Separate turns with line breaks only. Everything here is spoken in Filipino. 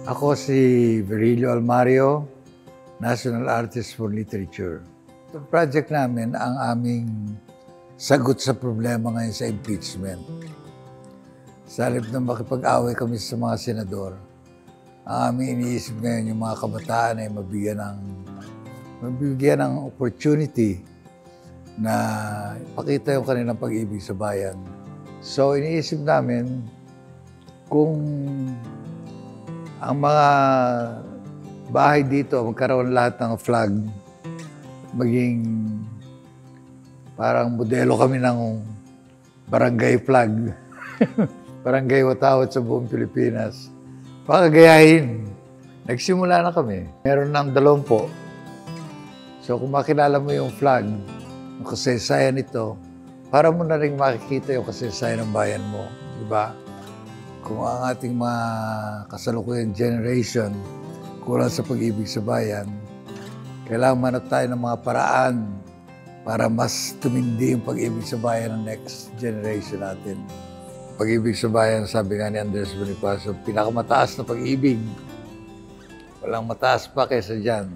Ako si Virilio Almario, National Artist for Literature. Itong project namin ang aming sagot sa problema ngayon sa impeachment. Sa halip na makipag-away kami sa mga senador, ang aming iniisip ngayon yung mga kabataan ay mabigyan ng opportunity na ipakita yung kanilang pag-ibig sa bayan. So iniisip namin kung ang mga bahay dito magkaroon lahat ng flag, maging parang modelo kami ng barangay flag. Barangay watawat sa buong Pilipinas. Pakagayahin. Nagsimula na kami. Meron ng 20. So kung makilala mo yung flag, yung kasaysayan nito, para mo na rin makikita yung kasaysayan ng bayan mo. Diba? Kung ang ating mga kasalukuyang generation kulang sa pag-ibig sa bayan, kailangan manap tayo ng mga paraan para mas tumindi yung pag-ibig sa bayan ng next generation natin. Pag-ibig sa bayan, sabi nga ni Andres Bonifacio, pinakamataas na pag-ibig. Walang mataas pa kaysa dyan.